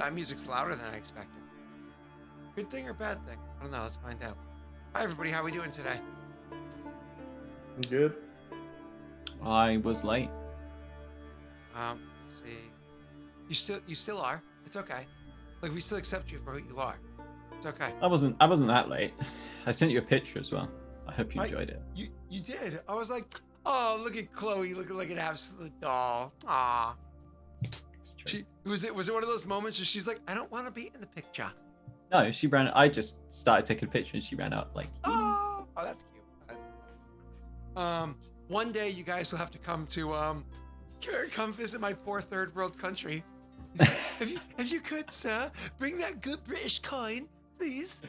that music's louder than I expected. Good thing or bad thing? I don't know. Let's find out. Hi, everybody. How are we doing today? I'm good. I was late. Let's see. You still are. It's okay. Like, we still accept you for who you are. It's okay. I wasn't that late. I sent you a picture as well. I hope you enjoyed it. You did. I was like, oh, look at Chloe looking like an absolute doll. Aw. Was it one of those moments where she's like, I don't want to be in the picture? No, she ran. I just started taking a picture and she ran up like. Oh, that's cute. One day you guys will have to come to come visit my poor third world country. if you could, sir, bring that good British coin, please.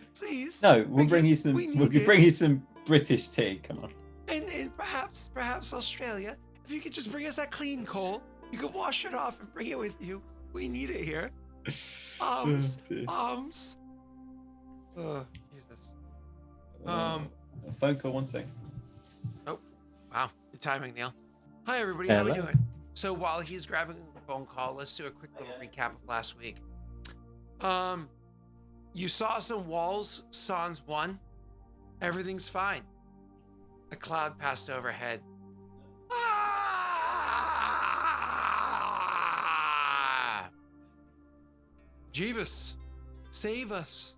No, we'll bring you some. We'll bring you some British tea. Come on. And perhaps Australia. If you could just bring us that clean coal, you could wash it off and bring it with you. We need it here. Arms. Oh, Jesus. A phone call, one sec. Oh, wow. Good timing, Neil. Hi, everybody. How we doing? So while he's grabbing a phone call, let's do a quick little recap of last week. You saw some walls, Sans 1. Everything's fine. A cloud passed overhead. Ah! Jeebus, save us.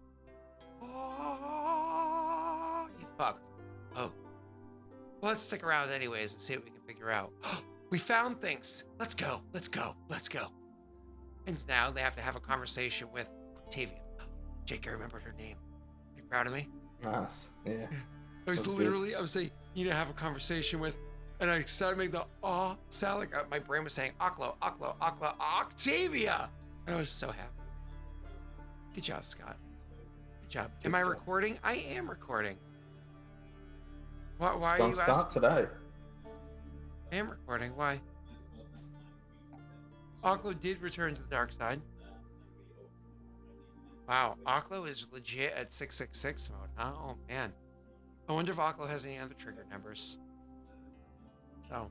Oh, you fucked. Oh. Well, let's stick around anyways and see what we can figure out. We found things. Let's go. And now they have to have a conversation with Octavia. Jake, I remembered her name. Are you proud of me? Nice. Yeah. I was saying, you need to have a conversation with, and I started making the sound like my brain was saying, Octavia. And I was so happy. Good job, Scott. Good job. Am I recording? I am recording. Why are you asking? Start today. I am recording. Why? Oklo did return to the dark side. Wow, Oklo is legit at 666 mode, huh? Oh, man. I wonder if Oklo has any other trigger numbers. So.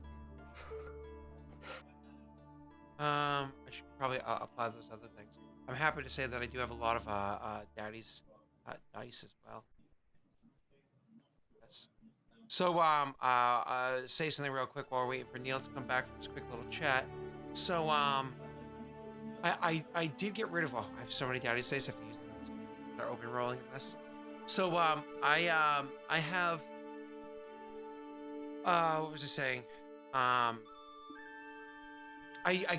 I should probably apply those other things. I'm happy to say that I do have a lot of daddies dice as well. Yes. So say something real quick while we're waiting for Neil to come back for this quick little chat. So I did get rid of I have so many daddies dice I have to use them in this game. They're open rolling in this. So I have what was I saying? I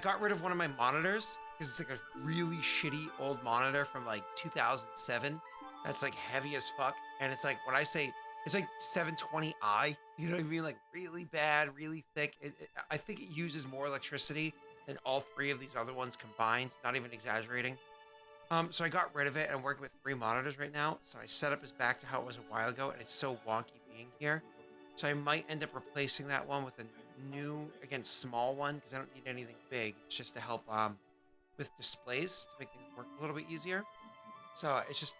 got rid of one of my monitors because it's like a really shitty old monitor from like 2007. That's like heavy as fuck, and it's like when I say it's like 720i, you know what I mean? Like really bad, really thick. I think it uses more electricity than all three of these other ones combined. Not even exaggerating. So I got rid of it and I'm working with 3 monitors right now. So I set up is back to how it was a while ago, and it's so wonky being here. So I might end up replacing that one with a new, again, small one because I don't need anything big. It's just to help with displays to make things work a little bit easier. So it's just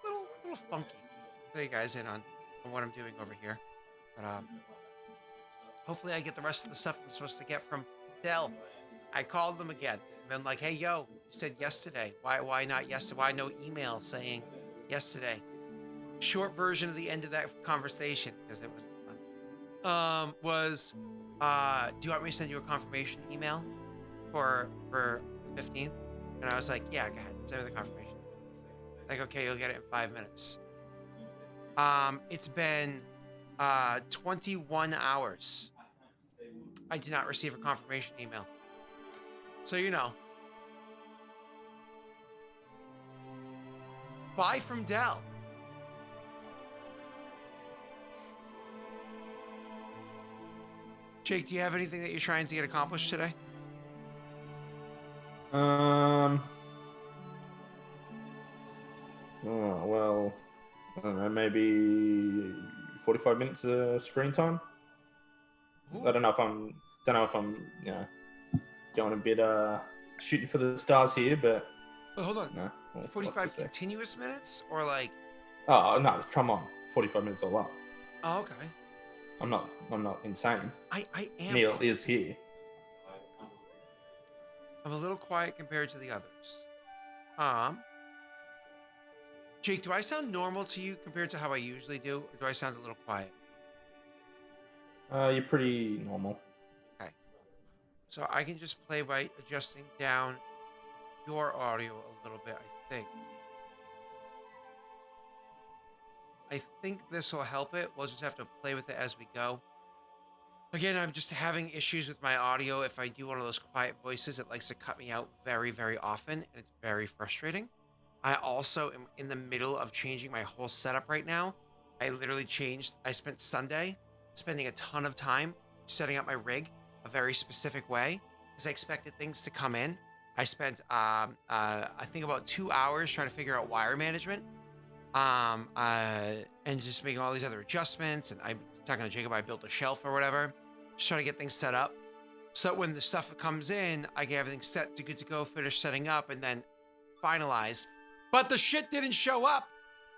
a little funky. I'll fill you guys in on what I'm doing over here. But hopefully I get the rest of the stuff I'm supposed to get from Dell. I called them again. Been like, hey, yo, you said yesterday. Why not yesterday? Why no email saying yesterday? Short version of the end of that conversation, because it was fun. Do you want me to send you a confirmation email for the 15th? And I was like, yeah, go ahead. Send me the confirmation. Like, okay, you'll get it in 5 minutes. It's been 21 hours. I did not receive a confirmation email. So, you know. Buy from Dell. Jake, do you have anything that you're trying to get accomplished today? Oh, well, I don't know, maybe 45 minutes of screen time. Ooh. I don't know if I'm, you know, going a bit shooting for the stars here, but. Wait, hold on. No, 45 continuous minutes or like? Oh no, come on, 45 minutes all up. Oh, okay. I'm not insane. I am. Neil is here. I'm a little quiet compared to the others. Jake, do I sound normal to you compared to how I usually do, or do I sound a little quiet? You're pretty normal. Okay. So I can just play by adjusting down your audio a little bit, I think. I think this will help it. We'll just have to play with it as we go. Again, I'm just having issues with my audio. If I do one of those quiet voices, it likes to cut me out very, very often, and it's very frustrating. I also am in the middle of changing my whole setup right now. I spent Sunday spending a ton of time setting up my rig a very specific way because I expected things to come in. I spent, I think about 2 hours trying to figure out wire management, and just making all these other adjustments. And I'm talking to Jacob, I built a shelf or whatever, just trying to get things set up. So when the stuff comes in, I get everything set to good to go, finish setting up, and then finalize. But the shit didn't show up.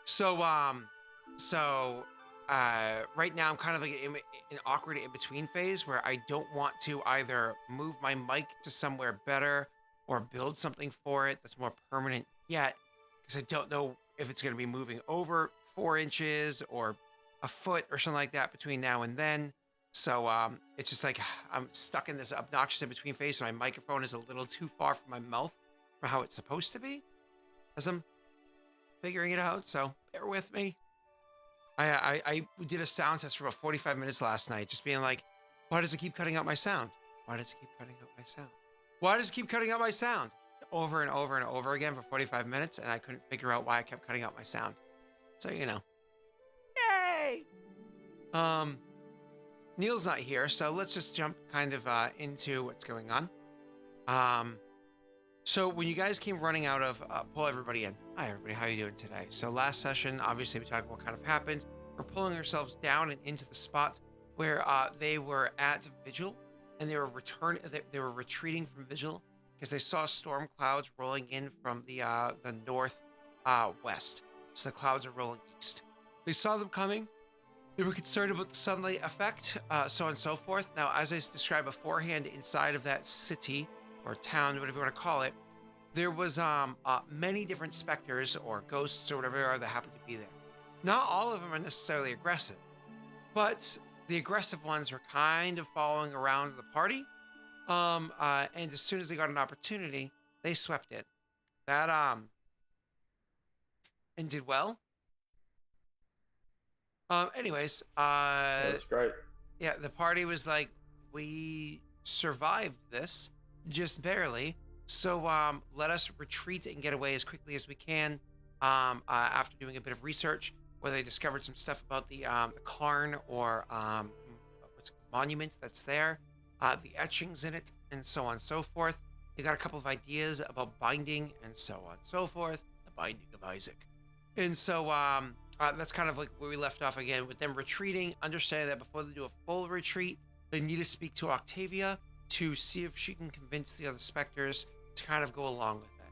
So right now I'm kind of like in an awkward in-between phase where I don't want to either move my mic to somewhere better or build something for it that's more permanent yet, because I don't know if it's going to be moving over 4 inches or a foot or something like that between now and then. So it's just like I'm stuck in this obnoxious in-between phase. So my microphone is a little too far from my mouth for how it's supposed to be as I'm figuring it out. So bear with me. I did a sound test for about 45 minutes last night, just being like, why does it keep cutting out my sound? Why does it keep cutting out my sound? Why does it keep cutting out my sound? Over and over and over again for 45 minutes, and I couldn't figure out why I kept cutting out my sound. So, you know. Yay! Neil's not here, so let's just jump kind of into what's going on. So when you guys came running out of, pull everybody in. Hi, everybody. How are you doing today? So last session, obviously, we talked about what kind of happened. We're pulling ourselves down and into the spot where they were at Vigil, and they were retreating from Vigil because they saw storm clouds rolling in from the north west. So the clouds are rolling east. They saw them coming. They were concerned about the sunlight effect, so on and so forth. Now, as I described beforehand, inside of that city or town, whatever you want to call it, there was many different specters or ghosts or whatever they are that happened to be there. Not all of them are necessarily aggressive, but the aggressive ones were kind of following around the party. And as soon as they got an opportunity, they swept in. That and did well. Anyways, That's great. yeah, the party was like, we survived this just barely. So let us retreat and get away as quickly as we can. After doing a bit of research, where they discovered some stuff about the cairn or monument that's there, the etchings in it, and so on and so forth. They got a couple of ideas about binding and so on and so forth. The binding of Isaac. And so that's kind of like where we left off again with them retreating, understanding that before they do a full retreat, they need to speak to Octavia to see if she can convince the other specters to kind of go along with it.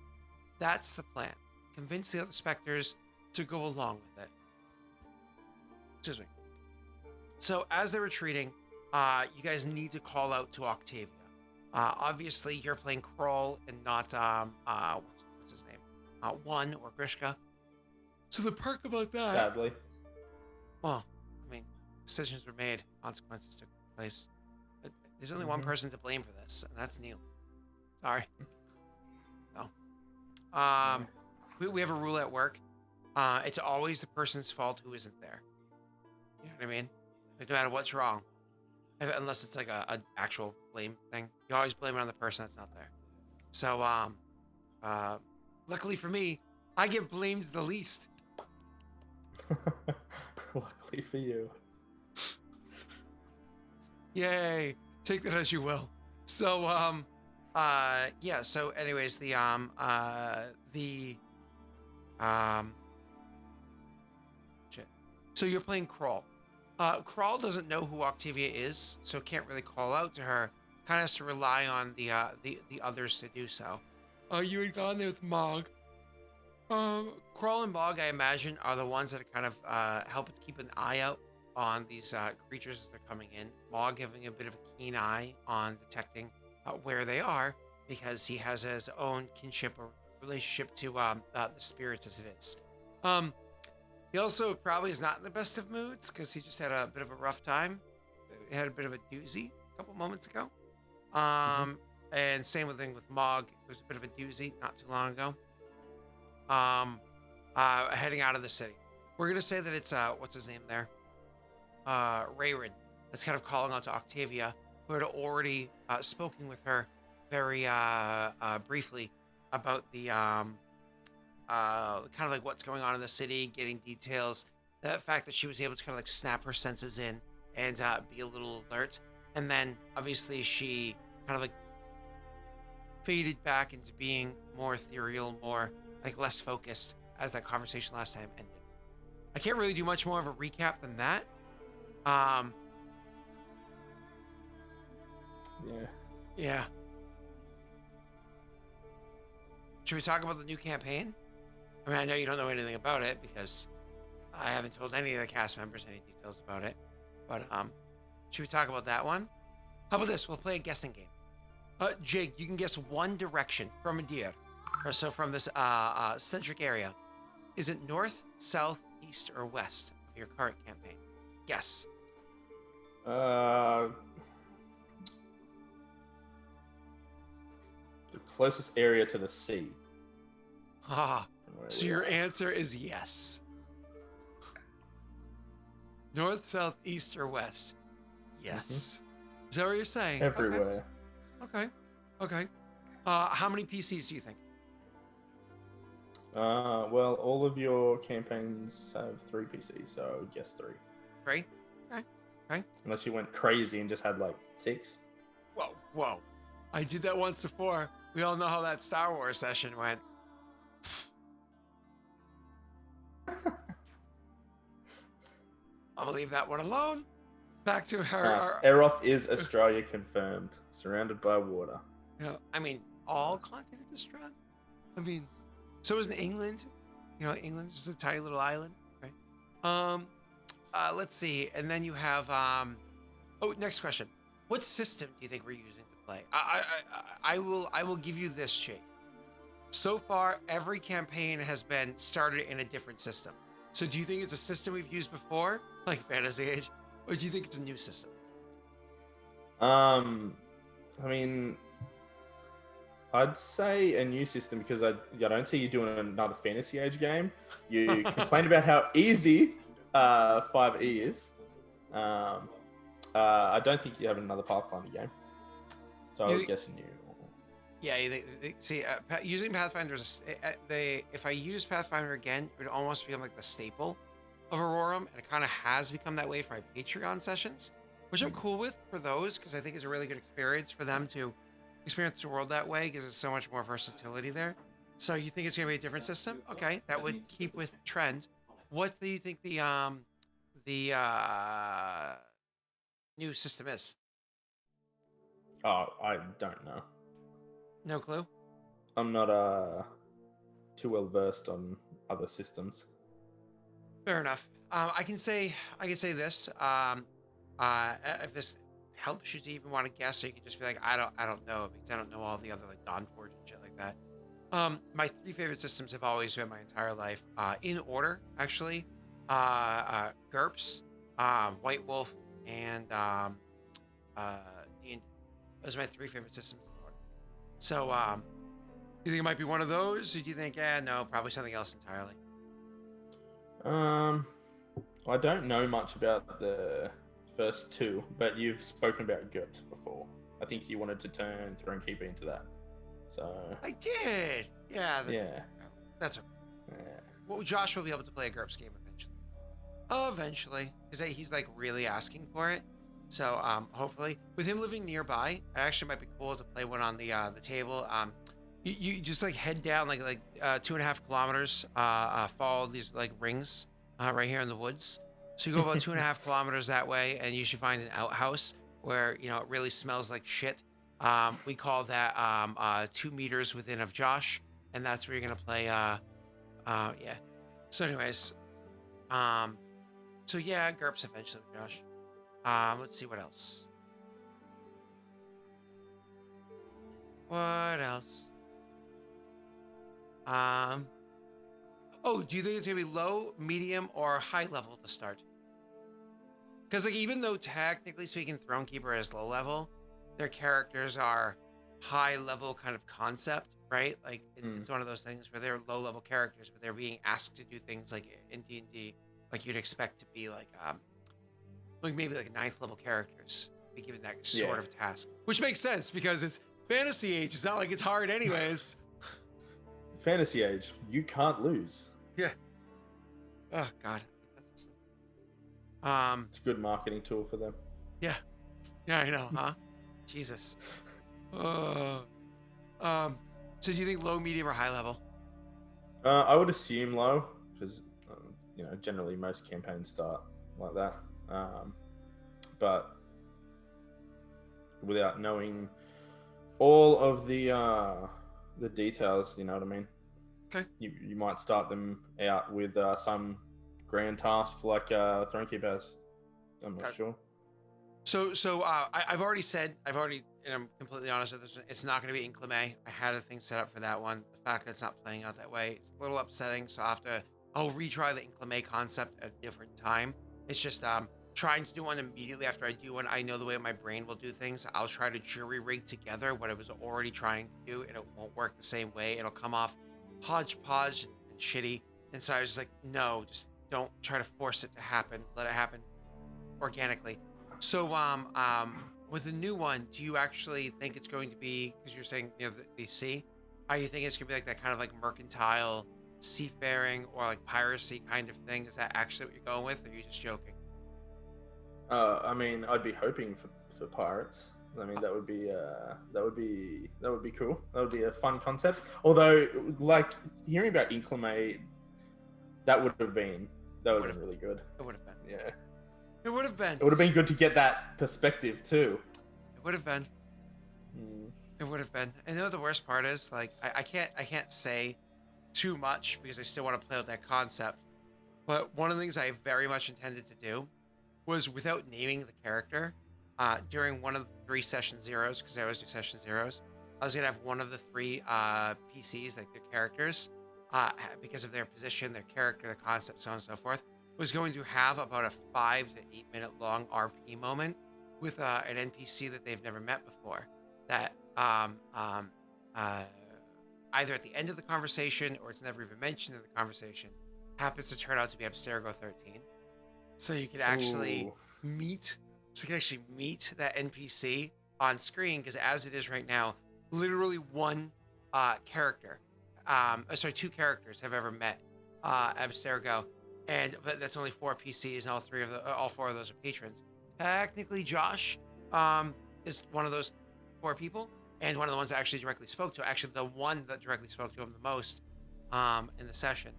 That's the plan. Convince the other specters to go along with it. Excuse me. So as they're retreating, you guys need to call out to Octavia. Obviously, you're playing Kroll and not, what's his name? One or Grishka. So the perk about that... Sadly. Well, I mean, decisions were made, consequences took place. But there's only one person to blame for this, and that's Neil. Sorry. So, we have a rule at work. It's always the person's fault who isn't there. You know what I mean? Like, no matter what's wrong. Unless it's like a actual blame thing. You always blame it on the person that's not there. So, luckily for me, I get blamed the least. Luckily for you. Yay. Take that as you will. So, yeah, so anyways, shit. So you're playing Kroll. Kroll doesn't know who Octavia is, so can't really call out to her. Kind of has to rely on the others to do so. You had gone there with Mog. Kroll and Mog, I imagine, are the ones that kind of help to keep an eye out on these creatures as they're coming in. Mog having a bit of a keen eye on detecting where they are, because he has his own kinship or relationship to the spirits as it is. He also probably is not in the best of moods because he just had a bit of a rough time. He had a bit of a doozy a couple moments ago. And same thing with Mog. It was a bit of a doozy not too long ago. Heading out of the city. We're gonna say that it's what's his name there? Raerin. That's kind of calling out to Octavia, who had already spoken with her very briefly about the kind of like what's going on in the city, getting details. The fact that she was able to kind of like snap her senses in and be a little alert. And then obviously she kind of like faded back into being more ethereal, more like less focused as that conversation last time ended. I can't really do much more of a recap than that. Yeah. Should we talk about the new campaign? I mean, I know you don't know anything about it because I haven't told any of the cast members any details about it. But should we talk about that one? How about this? We'll play a guessing game. Jake, you can guess one direction from Adir. So from this centric area. Is it north, south, east, or west of your current campaign? Guess. The closest area to the sea. So your answer is yes. North, south, east, or west? Yes. Is that what you're saying? Everywhere. Okay. How many PCs do you think? Well, all of your campaigns have 3 PCs, so I would guess 3. 3? Okay. Unless you went crazy and just had like 6. Whoa. I did that once before. We all know how that Star Wars session went. I'll leave that one alone. Back to her. Eroth is Australia confirmed, surrounded by water. Yeah, I mean, all continent is surrounded. I mean, so is England. You know, England's just a tiny little island, right? Let's see, and then you have next question. What system do you think we're using to play? I will give you this, Jake. So far, every campaign has been started in a different system. So do you think it's a system we've used before, like Fantasy Age, or do you think it's a new system? I mean, I'd say a new system because I don't see you doing another Fantasy Age game. You complained about how easy 5e is. I don't think you have another Pathfinder game. So I would guess new. Yeah, see, using Pathfinder if I use Pathfinder again, it would almost become like the staple of Aurorum, and it kind of has become that way for my Patreon sessions, which I'm cool with for those because I think it's a really good experience for them to experience the world that way because there's so much more versatility there. So you think it's gonna be a different system? Okay, that would keep with trends. What do you think the new system is? Oh, I don't know. No clue. I'm not too well versed on other systems. Fair enough. I can say this. If this helps you to even want to guess, or you can just be like, I don't know, because I don't know all the other like Dawnforge and shit like that. My 3 favorite systems have always been my entire life. In order, actually. GURPS, White Wolf, and D&D. Those are my 3 favorite systems in order. So, do you think it might be one of those? Or do you think, no, probably something else entirely? I don't know much about the first 2, but you've spoken about GURPS before. I think you wanted to turn Thronekeeper into that. So I did. Yeah. That's okay. Yeah. Well, Josh will be able to play a GURPS game eventually, because he's like really asking for it. So hopefully, with him living nearby, it actually might be cool to play one on the table. You just like head down like 2.5 kilometers, follow these like rings right here in the woods. So you go about 2.5 kilometers that way, and you should find an outhouse where it really smells like shit. We call that 2 meters within of Josh, and that's where you're gonna play. Yeah. So anyways, so yeah, GURPS eventually, Josh. Let's see what else. What else? Oh, do you think it's gonna be low, medium, or high level to start? Because like even though technically speaking, Thronekeeper is low level, their characters are high level kind of concept, right? Like it's one of those things where they're low level characters, but they're being asked to do things like in D&D, like you'd expect to be like maybe like ninth level characters be given that sort of task, which makes sense because it's fantasy age. It's not like it's hard anyways. Fantasy age, you can't lose. Yeah. Oh God. It's a good marketing tool for them. Yeah. Yeah, I know, huh? Jesus. So do you think low, medium, or high level? I would assume low, because generally most campaigns start like that. But without knowing all of the details, you know what I mean? Okay. You might start them out with some grand task like Thronekeeper has. I'm not sure. So I've already, and I'm completely honest with this, it's not going to be Inclame. I had a thing set up for that one. The fact that it's not playing out that way, it's a little upsetting. So I'll retry the Inclame concept at a different time. It's just trying to do one immediately after I do one. I know the way my brain will do things. I'll try to jury rig together what I was already trying to do, and it won't work the same way. It'll come off hodgepodge and shitty. And so I was just like, no, just don't try to force it to happen. Let it happen organically. So with the new one, do you actually think it's going to be, because you're saying the sea, are you thinking it's gonna be like that kind of like mercantile seafaring or like piracy kind of thing? Is that actually what you're going with, or are you just joking? I mean, I'd be hoping for pirates. I mean, that would be cool. That would be a fun concept. Although, like hearing about Inclame, that would have been really good. It would have been. Yeah. It would have been. It would have been good to get that perspective too. It would have been. It would have been. And the worst part is, like, I can't say too much because I still want to play with that concept. But one of the things I very much intended to do was, without naming the character, during one of the 3 session zeros, because I always do session zeros, I was gonna have one of the 3 PCs, like their characters, because of their position, their character, their concept, so on and so forth, was going to have about a 5 to 8 minute long RP moment with an NPC that they've never met before. That either at the end of the conversation or it's never even mentioned in the conversation, happens to turn out to be Abstergo 13. So you could actually meet that NPC on screen, because as it is right now, literally one character, 2 characters have ever met Abstergo, but that's only 4 PCs, and all 4 of those are patrons. Technically, Josh is one of those 4 people, and one of the ones that actually directly spoke to. Actually, the one that directly spoke to him the most in the session.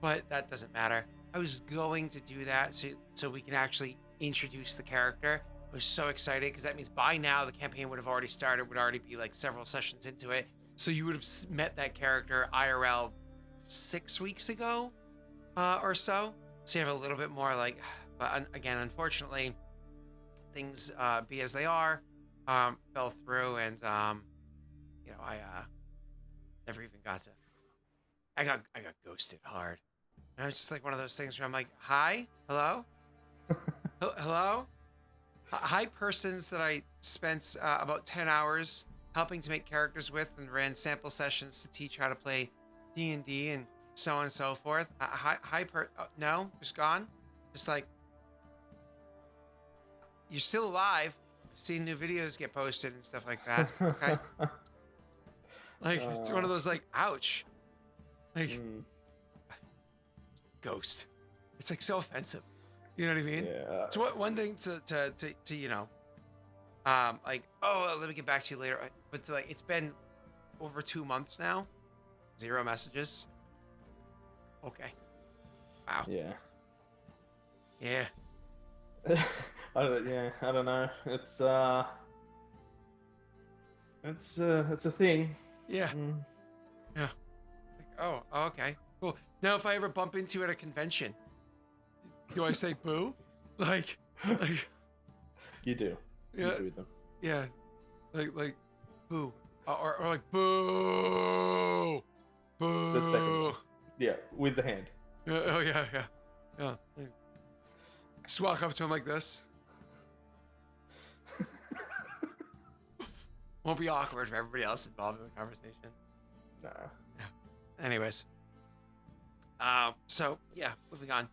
But that doesn't matter. I was going to do that so we can actually introduce the character. I was so excited because that means by now the campaign would have already started, would already be like several sessions into it. So you would have met that character IRL 6 weeks ago or so. So you have a little bit more like, but again, unfortunately, things be as they are, fell through, and I never even got to. I got ghosted hard. And it's just like one of those things where I'm like, hi, hello, hello, hi, persons that I spent about 10 hours helping to make characters with and ran sample sessions to teach how to play D&D and so on and so forth. No, just gone. Just like, you're still alive. I've seen new videos get posted and stuff like that. Okay. Like, it's one of those like, ouch. Like, ghost. It's like so offensive. You know what I mean? Yeah. So one thing to like, oh, let me get back to you later. But to, like, it's been over 2 months now. 0 messages. Okay. Wow. Yeah. Yeah. I don't know. It's a thing. Yeah. Yeah. Like, oh, okay. Cool. Now, if I ever bump into you at a convention, do I say boo? Like You do. Yeah. You do with them. Yeah. Like boo. Or like boo. Boo. Just the Yeah, with the hand. Oh yeah. Just walk up to him like this. Won't be awkward for everybody else involved in the conversation. Nah. Yeah. Anyways. So yeah, moving on.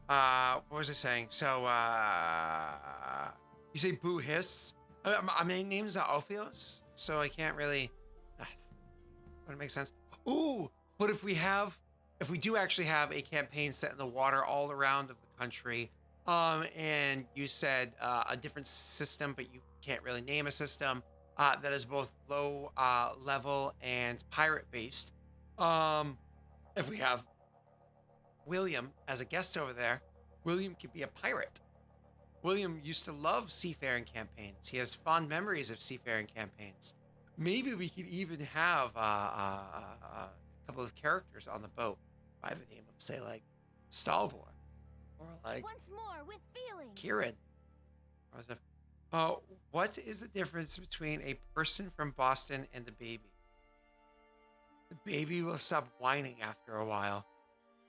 What was I saying? So, you say boo hiss. My name is Alpheus, so I can't really. Would it make sense? Ooh, but if we do actually have a campaign set in the water all around of the country, and you said a different system, but you can't really name a system that is both low level and pirate based. If we have William as a guest over there, William could be a pirate. William used to love seafaring campaigns. He has fond memories of seafaring campaigns. Maybe we could even have a couple of characters on the boat by the name of, say, like Stalbor, or like Once more with feeling. Kieran. What is the difference between a person from Boston and a baby? The baby will stop whining after a while.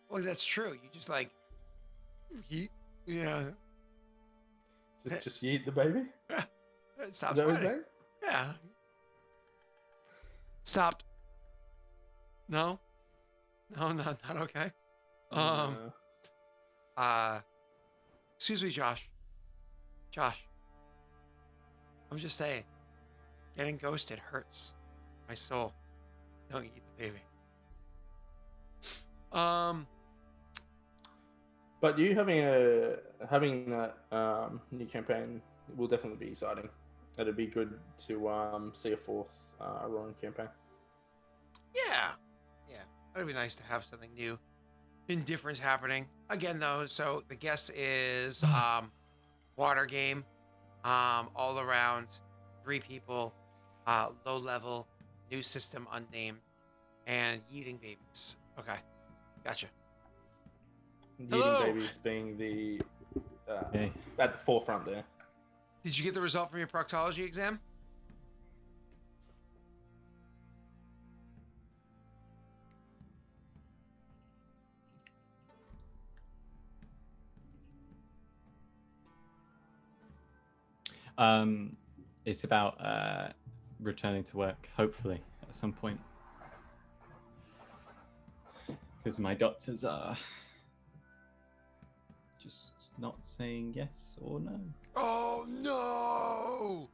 Well, that's true. You just like, you know. Just yeet the baby? It stops Is that what whining. you're saying? Yeah. Stopped. No, not okay. Excuse me, Josh. I'm just saying, getting ghosted hurts my soul. Don't eat the baby. But you having that new campaign will definitely be exciting. It'd be good to see a fourth Aurorum campaign. Yeah. It'd be nice to have something new and different happening. Again, though, so the guess is water game, all around, 3 people, low level, new system unnamed, and eating babies. Okay, gotcha. Hello. Yeeting babies being the at the forefront there. Did you get the result from your proctology exam? It's about returning to work, hopefully, at some point. Because my doctors are just not saying yes or no. Oh no!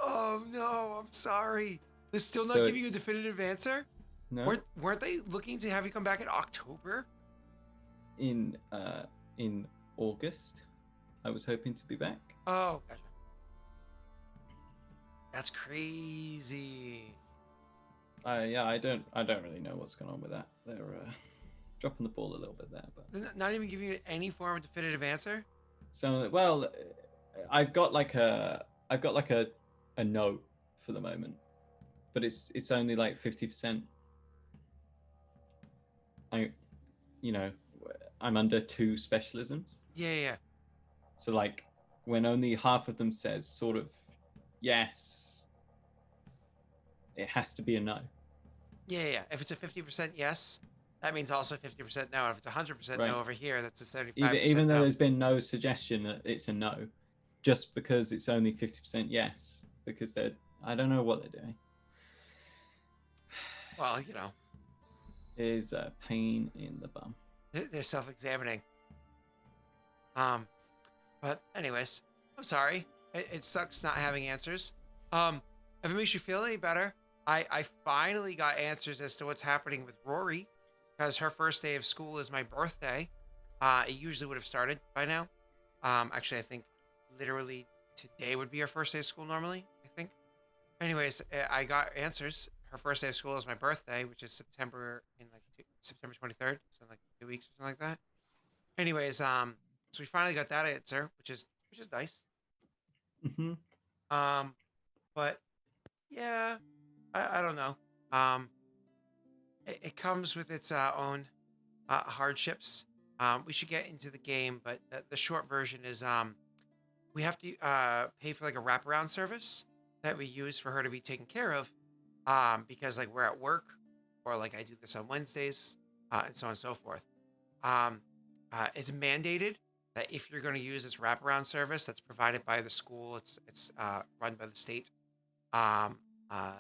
Oh no! I'm sorry. They're still not So giving you a it's- definitive answer. No. Weren't they looking to have you come back in October? In August, I was hoping to be back. Oh, gotcha. That's crazy. Yeah, I don't really know what's going on with that. They're dropping the ball a little bit there, but They're not even giving you any form of definitive answer. so well, I've got like a no for the moment, but it's only like 50%. I'm under 2 specialisms. Yeah. So like when only half of them says sort of yes, it has to be a no. Yeah. If it's a 50% yes, that means also 50% no. If it's 100% Right. no over here, that's a 75% Even though no. there's been no suggestion that it's a no, just because it's only 50% yes, because I don't know what they're doing. Well, Is a pain in the bum. they're self-examining. But anyways, I'm sorry. It sucks not having answers. If it makes you feel any better, I finally got answers as to what's happening with Rory, because her first day of school is my birthday. It usually would have started by now. Actually, I think literally today would be her first day of school normally, I think. Anyways, I got answers. Her first day of school is my birthday, which is September 23rd, so like 2 weeks or something like that. Anyways, so we finally got that answer, which is nice. Mm-hmm. But yeah, I don't know. It comes with its own hardships. We should get into the game, but the short version is we have to pay for like a wraparound service that we use for her to be taken care of, because like we're at work or like I do this on Wednesdays, and so on and so forth. It's mandated that if you're going to use this wraparound service that's provided by the school, it's run by the state. Um, uh,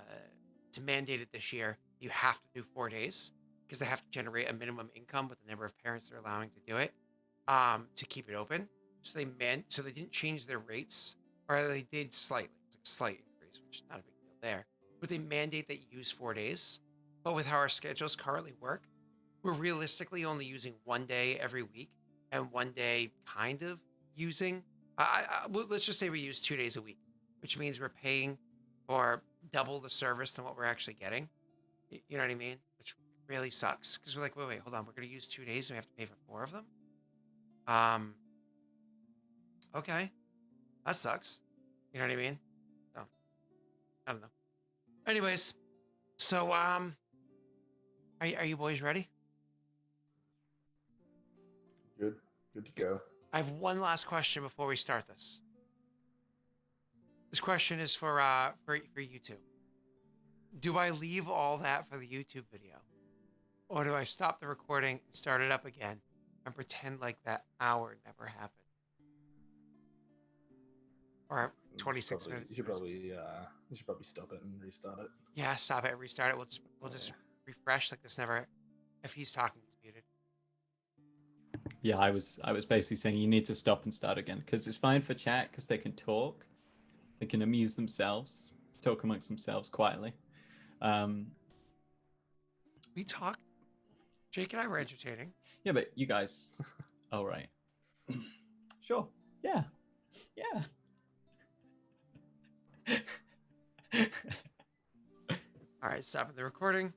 it's mandated this year. You have to do 4 days because they have to generate a minimum income with the number of parents they're allowing to do it, to keep it open. So they didn't change their rates, or they did slightly. It's like a slight increase, which is not a big deal there. But they mandate that you use 4 days. But with how our schedules currently work, we're realistically only using 1 day every week, and 1 day kind of using. Well, let's just say we use 2 days a week, which means we're paying for double the service than what we're actually getting. You know what I mean? Which really sucks because we're like, wait, hold on, we're gonna use 2 days and we have to pay for 4 of them. Okay, that sucks. You know what I mean? So I don't know. Anyways, so are you boys ready? Good to go. I have one last question before we start this. This question is for you two. Do I leave all that for the YouTube video, or do I stop the recording and start it up again and pretend like that hour never happened, or 26 minutes? You should probably stop it and restart it. Yeah, stop it and restart it. We'll just refresh like this never. If he's talking, he's muted. Yeah, I was basically saying you need to stop and start again because it's fine for chat because they can talk, they can amuse themselves, talk amongst themselves quietly. We talked. Jake and I were entertaining. Yeah, but you guys. Oh right. Sure. Yeah. All right, stopping the recording.